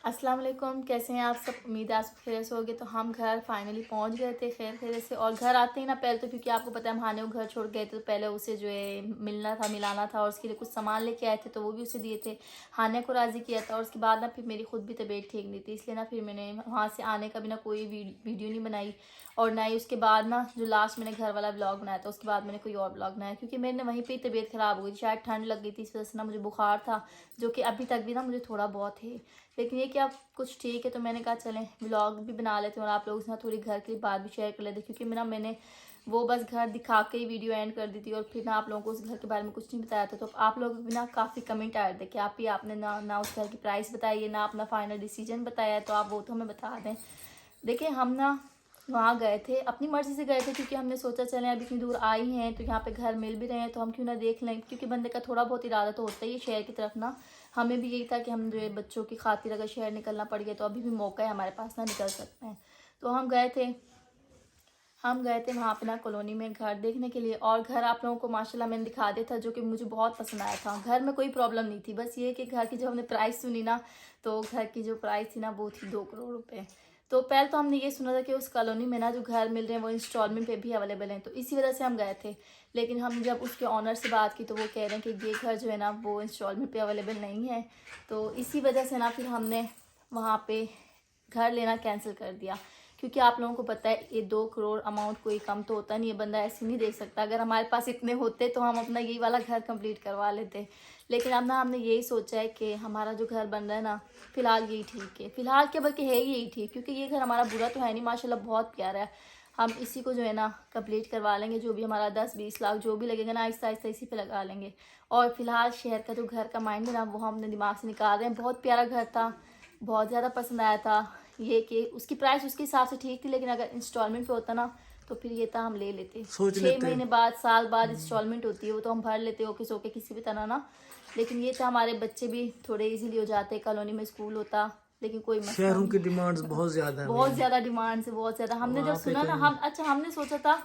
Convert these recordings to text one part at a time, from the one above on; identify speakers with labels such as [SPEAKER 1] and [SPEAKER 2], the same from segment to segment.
[SPEAKER 1] अस्सलाम वालेकुम, कैसे हैं आप सब। उम्मीद है आप सब खैरियत से होगे। तो हम घर फाइनली पहुंच गए थे खैरियत से। और घर आते ही ना पहले तो क्योंकि आपको पता है हम हाने को घर छोड़ गए थे, तो पहले उसे जो है मिलना था, मिलाना था और उसके लिए कुछ सामान लेके आए थे तो वो भी उसे दिए थे। हाने को राज़ी किया था और उसके बाद ना फिर मेरी खुद भी तबीयत ठीक नहीं थी, इसलिए ना फिर मैंने वहाँ से आने का भी ना कोई वीडियो नहीं बनाई। और ना ही उसके बाद ना जो लास्ट मैंने घर वाला ब्लॉग बनाया था उसके बाद मैंने कोई और ब्लॉग बनाया, क्योंकि मैंने वहीं पर तबीयत ख़राब हो गई थी। शायद ठंड लग गई थी, इस वजह से ना मुझे बुखार था, जो कि अभी तक भी ना मुझे थोड़ा बहुत है। लेकिन ये क्या कुछ ठीक है, तो मैंने कहा चलें व्लॉग भी बना लेते हैं और आप लोगों से ना थोड़ी घर की बात भी शेयर कर लेते, क्योंकि मैंने वो बस घर दिखा के ही वीडियो एंड कर दी थी और फिर ना आप लोगों को उस घर के बारे में कुछ नहीं बताया था। तो आप लोग भी ना काफ़ी कमेंट आए थे कि आपने ना उस घर की प्राइस बताई है, ना अपना फाइनल डिसीजन बताया है, तो आप वो तो हमें बता दें। देखिए हम ना वहाँ गए थे, अपनी मर्ज़ी से गए थे, क्योंकि हमने सोचा चलें अब इतनी दूर आई हैं तो यहाँ पे घर मिल भी रहे हैं तो हम क्यों ना देख लें, क्योंकि बंदे का थोड़ा बहुत इरादा तो होता ही है शहर की तरफ ना। हमें भी यही था कि हम जो है बच्चों की खातिर अगर शहर निकलना पड़ गया तो अभी भी मौका है हमारे पास, ना निकल सकते हैं। तो हम गए थे वहाँ पे ना कॉलोनी में घर देखने के लिए। और घर आप लोगों को माशाल्लाह मैंने दिखा दिया था, जो कि मुझे बहुत पसंद आया था। घर में कोई प्रॉब्लम नहीं थी, बस ये कि घर की जब हमने प्राइस सुनी ना, तो घर की जो प्राइस थी ना वो थी 2 करोड़ रुपए। तो पहले तो हमने ये सुना था कि उस कॉलोनी में ना जो घर मिल रहे हैं वो इंस्टॉलमेंट पे भी अवेलेबल हैं, तो इसी वजह से हम गए थे। लेकिन हम जब उसके ऑनर से बात की तो वो कह रहे हैं कि ये घर जो है ना वो इंस्टॉलमेंट पे अवेलेबल नहीं है। तो इसी वजह से ना फिर हमने वहाँ पे घर लेना कैंसिल कर दिया, क्योंकि आप लोगों को पता है ये 2 करोड़ अमाउंट कोई कम तो होता नहीं है, बंदा ऐसे नहीं दे सकता। अगर हमारे पास इतने होते तो हम अपना यही वाला घर कंप्लीट करवा लेते। लेकिन अब ना हमने यही सोचा है कि हमारा जो घर बन रहा है ना फिलहाल यही ठीक है, फिलहाल क्या बल्कि है यही ठीक, क्योंकि ये घर हमारा बुरा तो है नहीं, माशाल्लाह बहुत प्यारा है। हम इसी को जो है ना कंप्लीट करवा लेंगे, जो भी हमारा 10-20 लाख जो भी लगेगा ना आहिस्ता आहिस्ता इसी पे लगा लेंगे। और फिलहाल शहर का जो घर का माइंड है ना वो हम अपने दिमाग से निकाल रहे हैं। बहुत प्यारा घर था, बहुत ज़्यादा पसंद आया था। ये कि उसकी प्राइस उसके हिसाब से ठीक थी, लेकिन अगर इंस्टॉलमेंट पे होता ना तो फिर ये था हम ले लेते।
[SPEAKER 2] सोच
[SPEAKER 1] 6 महीने
[SPEAKER 2] लेते।
[SPEAKER 1] बाद, साल बाद इंस्टॉलमेंट होती है, वो तो हम भर लेते ओके सोके किसी भी तरह ना। लेकिन ये था हमारे बच्चे भी थोड़े इजीली हो जाते, कॉलोनी में स्कूल होता, लेकिन कोई मसला
[SPEAKER 2] शहरों की डिमांड्स
[SPEAKER 1] नहीं।
[SPEAKER 2] बहुत ज्यादा है
[SPEAKER 1] बहुत
[SPEAKER 2] भाई।
[SPEAKER 1] ज़्यादा डिमांड से, बहुत ज़्यादा। हमने जब
[SPEAKER 2] वहाँ पे
[SPEAKER 1] सुना ना
[SPEAKER 2] कहीं
[SPEAKER 1] हमने सोचा था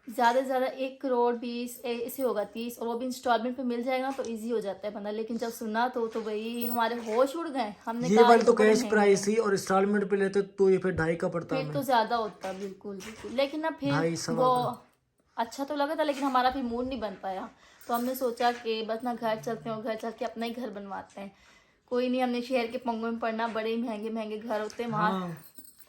[SPEAKER 1] ज़्यादा से ज़्यादा 1 करोड़ 20 ऐसे होगा 30, और वो भी इंस्टॉलमेंट पे मिल जाएगा तो इजी हो जाता है बंदा। लेकिन जब सुना तो भाई हमारे होश उड़ गए। हमने
[SPEAKER 2] ये
[SPEAKER 1] कहा ये
[SPEAKER 2] वाली तो
[SPEAKER 1] तो बड़े
[SPEAKER 2] कैश
[SPEAKER 1] महंगे
[SPEAKER 2] प्राइस
[SPEAKER 1] हैं,
[SPEAKER 2] ही, और इंस्टॉलमेंट पे लेते तो ये फिर 2.5 का पड़ता
[SPEAKER 1] फिर
[SPEAKER 2] हमें।
[SPEAKER 1] तो ज़्यादा होता। बिल्कुल बिल्कुल, लेकिन ना फिर
[SPEAKER 2] 2.5 सवा
[SPEAKER 1] वो
[SPEAKER 2] का।
[SPEAKER 1] अच्छा तो लगा था, लेकिन हमारा फिर मूड नहीं बन पाया। तो हमने सोचा कि बस ना घर चलते हैं और घर चल के अपना ही घर बनवाते हैं। कोई नहीं, हमने शहर के पंगों में पड़ना, बड़े ही महंगे महंगे घर होते हैं वहाँ,
[SPEAKER 2] हाँ,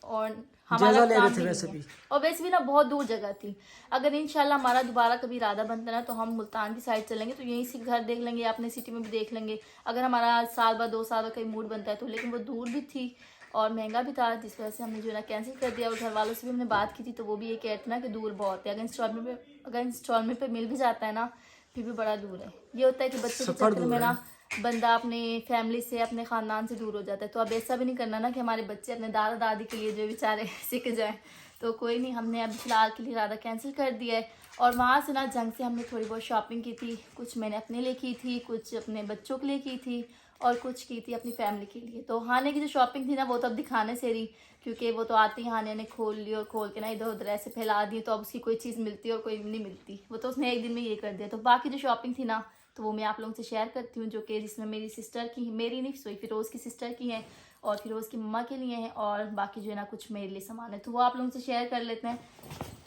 [SPEAKER 1] और हमारा
[SPEAKER 2] जायजा ले रहे
[SPEAKER 1] काम
[SPEAKER 2] थे
[SPEAKER 1] भी नहीं
[SPEAKER 2] वैसे
[SPEAKER 1] है।
[SPEAKER 2] भी।
[SPEAKER 1] और वैसे भी ना बहुत दूर जगह थी। अगर इंशाल्लाह हमारा दोबारा कभी इरादा बनता ना तो हम मुल्तान की साइड चलेंगे, तो यहीं से घर देख लेंगे, अपने सिटी में भी देख लेंगे। अगर हमारा साल बाद 2 साल बाद कहीं मूड बनता है तो। लेकिन वो दूर भी थी और महंगा भी था, जिस वजह से हमने जो है ना कैंसिल कर दिया। और घर वालों से भी हमने बात की थी तो वो भी ये कहते थे ना कि दूर बहुत है। अगर इंस्टॉलमेंट पे मिल भी जाता है ना फिर भी बड़ा दूर है। ये होता है कि बच्चों के
[SPEAKER 2] सफर
[SPEAKER 1] चक्कर में
[SPEAKER 2] दूर है।
[SPEAKER 1] ना बंदा अपने फैमिली से, अपने ख़ानदान से दूर हो जाता है। तो अब ऐसा भी नहीं करना ना कि हमारे बच्चे अपने दादा दादी के लिए जो बेचारे सीख जाएं। तो कोई नहीं, हमने अभी फ़िलहाल के लिए इरादा कैंसिल कर दिया है। और वहाँ से ना जंग से हमने थोड़ी बहुत शॉपिंग की थी, कुछ मैंने अपने लिए की थी, कुछ अपने बच्चों के लिए की थी और कुछ की थी अपनी फैमिली के लिए। तो हाने की जो शॉपिंग थी ना वो तो अब दिखाने से रही, क्योंकि वो तो आती ही हाने ने खोल ली और खोल के ना इधर उधर ऐसे फैला दी, तो अब उसकी कोई चीज़ मिलती है और कोई नहीं मिलती। वो तो उसने एक दिन में ये कर दिया। तो बाकी जो शॉपिंग थी ना तो वो मैं आप लोगों से शेयर करती हूँ, जो कि जिसमें मेरी सिस्टर की, मेरी नहीं सॉरी फिरोज़ की सिस्टर की हैं और फिरोज़ की मम्मा के लिए हैं, और बाकी जो है ना कुछ मेरे लिए सामान है, तो वो आप लोगों से शेयर कर लेते हैं।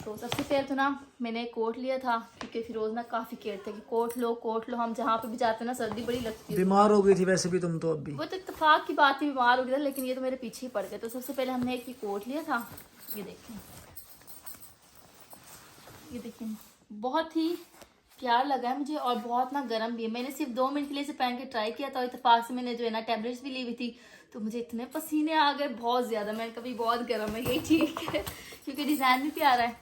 [SPEAKER 1] तो सबसे पहले तो ना मैंने कोट लिया था, क्योंकि फिरोज़ ना काफ़ी कहते हैं कि कोट लो। हम जहाँ पे भी जाते हैं ना सर्दी बड़ी लगती है उसको।
[SPEAKER 2] बीमार हो गई थी वैसे भी तुम तो अभी।
[SPEAKER 1] वो तो इत्तेफाक की बात ही, बीमार हो गया था, लेकिन ये तो मेरे पीछे ही पड़ गए। तो सबसे पहले हमने एक ही कोट लिया था, ये देखें, ये देखें, बहुत ही प्यार लगा है मुझे और बहुत ना गर्म भी है। मैंने सिर्फ 2 मिनट के लिए इसे पहन के ट्राई किया था और इत्तेफाक से मैंने जो है ना टैबलेट्स भी ली हुई थी, तो मुझे इतने पसीने आ गए बहुत ज़्यादा। मैंने कभी बहुत गर्म है, यही ठीक है क्योंकि डिज़ाइन भी प्यारा है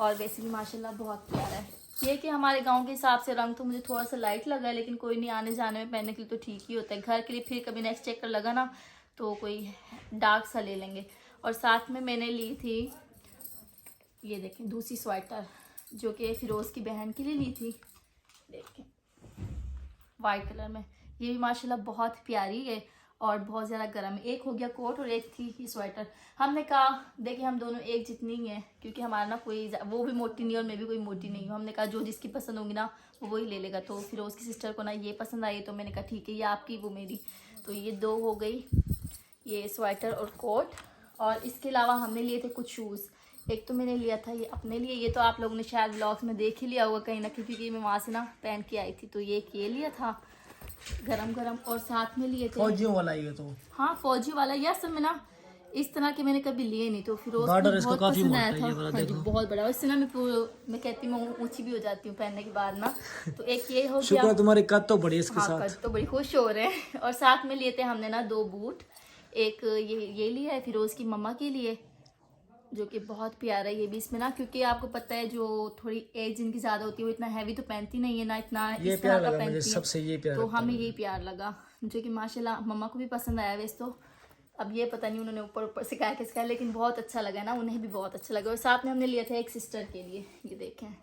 [SPEAKER 1] और वैसे भी माशाल्लाह बहुत प्यारा है। ये कि हमारे गांव के हिसाब से रंग तो मुझे थोड़ा सा लाइट लगा है, लेकिन कोई नहीं, आने जाने में पहनने के लिए तो ठीक ही होता है। घर के लिए फिर कभी नेक्स्ट चेक कर लगा ना तो कोई डार्क सा ले लेंगे। और साथ में मैंने ली थी, ये देखें, दूसरी स्वेटर, जो कि फिरोज़ की बहन के लिए ली थी, देखें वाइट कलर में। ये भी माशाल्लाह बहुत प्यारी है और बहुत ज़्यादा गर्म है। एक हो गया कोट और एक थी ये स्वेटर। हमने कहा देखिए हम दोनों एक जितनी ही हैं, क्योंकि हमारा ना कोई, वो भी मोटी नहीं और मैं भी कोई मोटी नहीं हूँ। हमने कहा जो जिसकी पसंद होगी ना वो वही ले लेगा। तो फिरोज़ की सिस्टर को ना ये पसंद आई तो मैंने कहा ठीक है, ये आपकी वो मेरी। तो ये 2 हो गई। ये स्वेटर और कोट, और इसके अलावा हमने लिए थे कुछ शूज़। एक तो मैंने लिया था ये अपने लिए, ये तो आप लोगों ने शायद व्लॉग्स में देख ही लिया होगा कहीं ना कहीं, क्योंकि मैं वहाँ से ना पहन के आई थी। तो ये लिया था गरम गरम, और साथ में लिए थे
[SPEAKER 2] फौजियों वाला ये तो।
[SPEAKER 1] हाँ फौजी वाला। ये असल में ना इस तरह के मैंने कभी लिए नहीं, तो फिर
[SPEAKER 2] बॉर्डर इसका
[SPEAKER 1] बहुत
[SPEAKER 2] काफी
[SPEAKER 1] पसंद
[SPEAKER 2] मोटा
[SPEAKER 1] आया
[SPEAKER 2] है,
[SPEAKER 1] था।
[SPEAKER 2] ये वाला
[SPEAKER 1] हाँ जी,
[SPEAKER 2] देखो।
[SPEAKER 1] बहुत बड़ा। इससे ना मैं कहती हूँ मैं ऊंची भी हो जाती हूँ पहनने के बाद ना। तो एक ये हो
[SPEAKER 2] शुक्र
[SPEAKER 1] गया।
[SPEAKER 2] है तुम्हारी कद तो बड़ी है इसके
[SPEAKER 1] हाँ
[SPEAKER 2] साथ।
[SPEAKER 1] कद तो बड़ी खुश हो रहे हैं। और साथ में लिए थे हमने ना 2 बूट। एक ये लिया है फिरोज की मम्मा के लिए, जो कि बहुत प्यारा है ये भी। इसमें ना क्योंकि आपको पता है जो थोड़ी एज जिनकी ज्यादा होती है वो इतना हैवी तो पहनती नहीं है ना, इतना
[SPEAKER 2] ये
[SPEAKER 1] इस
[SPEAKER 2] प्यार
[SPEAKER 1] तरह का
[SPEAKER 2] लगा मुझे,
[SPEAKER 1] पहनती है।
[SPEAKER 2] सबसे ये प्यार
[SPEAKER 1] तो
[SPEAKER 2] लगता है
[SPEAKER 1] हमें
[SPEAKER 2] मुझे।
[SPEAKER 1] यही प्यार लगा, जो कि माशाल्लाह मम्मा को भी पसंद आया वैसे तो। अब ये पता नहीं उन्होंने ऊपर से क्या किसका, लेकिन बहुत अच्छा लगा ना, उन्हें भी बहुत अच्छा लगा। और साथ में हमने लिया था एक सिस्टर के लिए, ये देखें,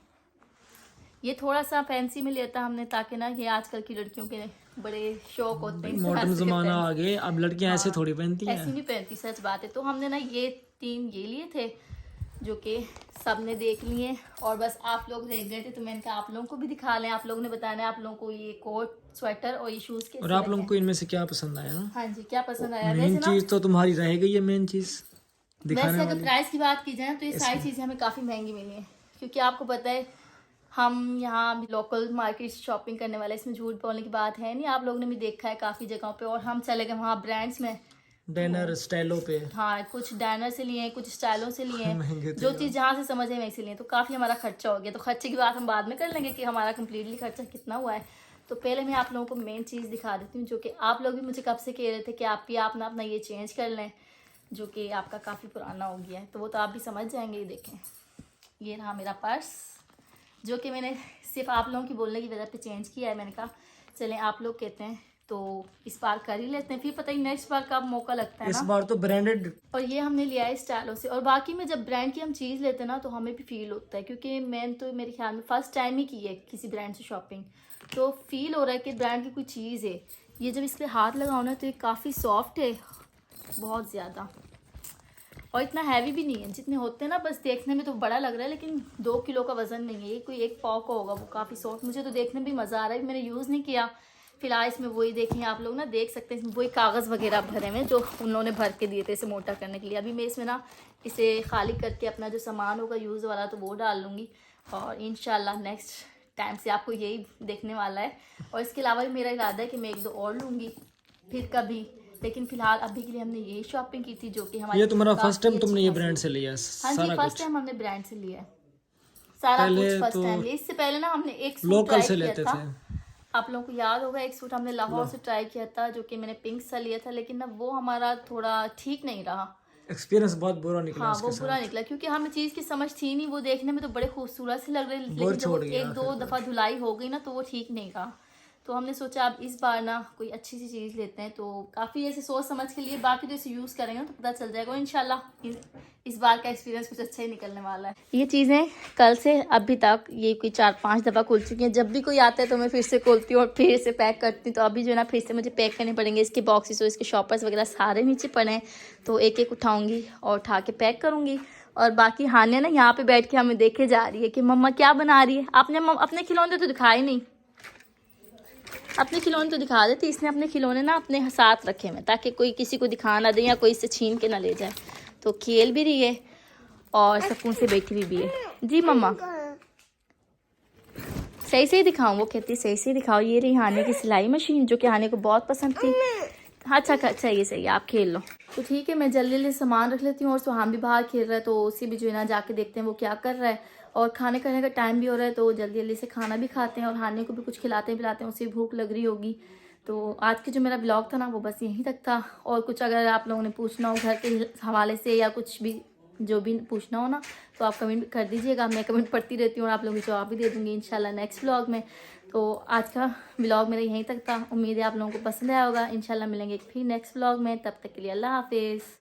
[SPEAKER 1] ये थोड़ा सा फैंसी में लिया था हमने, ताकि ना ये आजकल की लड़कियों के बड़े शौक होते हैं।
[SPEAKER 2] मॉडर्न जमाना आ गए, अब लड़कियां ऐसे थोड़ी पहनती
[SPEAKER 1] ऐसी
[SPEAKER 2] हैं।
[SPEAKER 1] नहीं पहनती, सच बात है। तो हमने ना ये 3 ये लिए थे, जो कि सब ने देख लिए, और बस आप लोग रह गए थे तो मैंने कहा आप लोगों को भी दिखा लें। आप लोगों ने बताना है आप लोगों को ये कोट, स्वेटर और ये शूज कैसे
[SPEAKER 2] और आप लोगों
[SPEAKER 1] लगे।
[SPEAKER 2] को इनमें से क्या पसंद आया ना?
[SPEAKER 1] हाँ जी, क्या पसंद आया?
[SPEAKER 2] मेन
[SPEAKER 1] वैसे ना
[SPEAKER 2] चीज तो तुम्हारी रह गई है, मेन चीज दिखाने
[SPEAKER 1] वैसे अगर
[SPEAKER 2] वाली।
[SPEAKER 1] प्राइस की बात की जाए तो ये सारी चीज़ें हमें काफ़ी महंगी मिली हैं, क्योंकि आपको पता है हम यहाँ लोकल मार्केट शॉपिंग करने वाले, इसमें झूठ बोलने की बात है नहीं। आप लोगों ने भी देखा है काफ़ी जगहों पे, और हम चले गए वहाँ ब्रांड्स में।
[SPEAKER 2] डिनर स्टाइलों पे
[SPEAKER 1] हाँ, कुछ डायनर से लिए हैं, कुछ स्टाइलों से लिए
[SPEAKER 2] महंगे
[SPEAKER 1] हैं,
[SPEAKER 2] थे
[SPEAKER 1] जो
[SPEAKER 2] यार।
[SPEAKER 1] चीज़ जहाँ से समझ है वहीं से लिए। तो काफ़ी हमारा खर्चा हो गया। तो खर्चे की बात हम बाद में कर लेंगे कि हमारा कम्प्लीटली खर्चा कितना हुआ है। तो पहले मैं आप लोगों को मेन चीज़ दिखा देती हूँ, जो कि आप लोग भी मुझे कब से कह रहे थे कि आप भी अपना ये चेंज कर लें, जो कि आपका काफ़ी पुराना हो गया है। तो वो तो आप भी समझ जाएंगे। ये देखें, ये रहा मेरा पर्स, जो कि मैंने सिर्फ आप लोगों की बोलने की वजह पे चेंज किया है। मैंने कहा चलें आप लोग कहते हैं तो इस बार कर ही लेते हैं, फिर पता ही नेक्स्ट बार का मौका लगता है
[SPEAKER 2] इस
[SPEAKER 1] ना।
[SPEAKER 2] बार तो ब्रांडेड।
[SPEAKER 1] और ये हमने लिया है स्टाइलों से। और बाकी में जब ब्रांड की हम चीज़ लेते हैं ना तो हमें भी फील होता है, क्योंकि मैंने तो मेरे ख्याल में फ़र्स्ट टाइम ही की है किसी ब्रांड से शॉपिंग, तो फील हो रहा है कि ब्रांड की कोई चीज़ है। ये जब इस पर हाथ लगाओ ना तो ये काफ़ी सॉफ्ट है, बहुत ज़्यादा, और इतना हैवी भी नहीं है। जितने होते हैं ना बस देखने में तो बड़ा लग रहा है, लेकिन 2 किलो का वज़न नहीं है ये, कोई 1 पाव का होगा। वो काफ़ी सॉफ्ट, मुझे तो देखने में भी मज़ा आ रहा है। मैंने यूज़ नहीं किया फिलहाल। इसमें वही देखें आप लोग ना, देख सकते हैं इसमें वही कागज़ वगैरह भरे हुए जो उन्होंने भर के दिए थे इसे मोटा करने के लिए। अभी मैं इसमें ना इसे खाली करके अपना जो सामान होगा यूज़ वाला तो वो डाल लूँगी, और इंशाल्लाह नेक्स्ट टाइम से आपको यही देखने वाला है। और इसके अलावा भी मेरा इरादा है कि मैं 1-2 और लूँगी फिर कभी, लेकिन फिलहाल अभी के लिए हमने यही शॉपिंग की थी, जो कि हमारी
[SPEAKER 2] ये तुम्हारा फर्स्ट टाइम
[SPEAKER 1] काफ़ी
[SPEAKER 2] तुमने ये
[SPEAKER 1] अच्छी
[SPEAKER 2] ब्रांड
[SPEAKER 1] खासी।
[SPEAKER 2] से लिया
[SPEAKER 1] हाँ जी,
[SPEAKER 2] सारा
[SPEAKER 1] फर्स्ट
[SPEAKER 2] कुछ?
[SPEAKER 1] टाइम हमने ब्रांड से लिया है सारा
[SPEAKER 2] पहले
[SPEAKER 1] कुछ, फर्स्ट
[SPEAKER 2] तो
[SPEAKER 1] टाइम लिया। इससे पहले ना हमने एक सूट
[SPEAKER 2] लोकल
[SPEAKER 1] ट्राई
[SPEAKER 2] से
[SPEAKER 1] किया
[SPEAKER 2] लेते
[SPEAKER 1] था,
[SPEAKER 2] थे।
[SPEAKER 1] आप लोगों को याद होगा। एक सूट हमने लाहौर से ट्राई किया था, जो कि मैंने पिंक सा लिया था, लेकिन ना वो हमारा थोड़ा ठीक नहीं रहा।
[SPEAKER 2] एक्सपीरियंस बहुत बुरा निकला
[SPEAKER 1] हाँ,
[SPEAKER 2] उसके
[SPEAKER 1] वो बुरा
[SPEAKER 2] साथ।
[SPEAKER 1] निकला, क्योंकि हमें चीज़ की समझ थी नहीं। वो देखने में तो बड़े खूबसूरत से लग रहे,
[SPEAKER 2] बोर
[SPEAKER 1] लेकिन जब वो
[SPEAKER 2] छोड़ गया
[SPEAKER 1] 1-2
[SPEAKER 2] आखिर
[SPEAKER 1] दफ़ा धुलाई हो गई ना तो वो ठीक नहीं रहा। तो हमने सोचा अब इस बार ना कोई अच्छी सी चीज़ लेते हैं, तो काफ़ी ऐसे सोच समझ के लिए। बाकी तो इसे यूज़ करेंगे ना तो पता चल जाएगा। और इंशाल्लाह इस बार का एक्सपीरियंस कुछ अच्छा ही निकलने वाला है। ये चीज़ें कल से अभी तक ये कोई 4-5 दफ़ा खुल चुकी हैं। जब भी कोई आता है तो मैं फिर से खोलती हूँ और फिर से पैक करती हूँ। तो अभी जो है ना फिर से मुझे पैक करने पड़ेंगे। इसके बॉक्सेस और इसके शॉपर्स वगैरह सारे नीचे पड़े हैं, तो एक एक उठाऊँगी और उठा के पैक करूँगी। और बाकी हानिया ना यहाँ पे बैठ के हमें देखे जा रही है कि मम्मा क्या बना रही है। आपने अपने खिलौने तो दिखाए नहीं, अपने खिलौने तो दिखा देती। इसने अपने खिलौने ना अपने साथ रखे हुए ताकि कोई किसी को दिखा ना दे या कोई इससे छीन के ना ले जाए। तो खेल भी रही है और सुकून से बैठी भी है। जी मम्मा, सही से ही दिखाऊं? वो कहती है सही से ही दिखाओ। ये रही हाने की सिलाई मशीन, जो कि हाने को बहुत पसंद थी। अच्छा सही है आप खेल लो। तो ठीक है, मैं जल्दी जल्दी सामान रख लेती हूँ। और सुहान भी बाहर खेल रहा है, तो उसे भी जो है ना जाके देखते हैं वो क्या कर रहा है। और खाने करने का टाइम भी हो रहा है, तो जल्दी जल्दी से खाना भी खाते हैं और हाने को भी कुछ खिलाते पिलाते हैं, उसे भूख लग रही होगी। तो आज के जो मेरा ब्लॉग था ना वो बस यहीं तक था। और कुछ अगर आप लोगों ने पूछना हो घर के हवाले से या कुछ भी जो भी पूछना हो ना तो आप कमेंट कर दीजिएगा। मैं कमेंट पढ़ती रहती हूँ और आप लोगों को जवाब भी दे दूँगी इंशाल्लाह नेक्स्ट व्लॉग में। तो आज का व्लॉग मेरा यहीं तक था। उम्मीद है आप लोगों को पसंद आया होगा। इंशाल्लाह मिलेंगे फिर नेक्स्ट व्लॉग में, तब तक के लिए अल्लाह हाफिज़।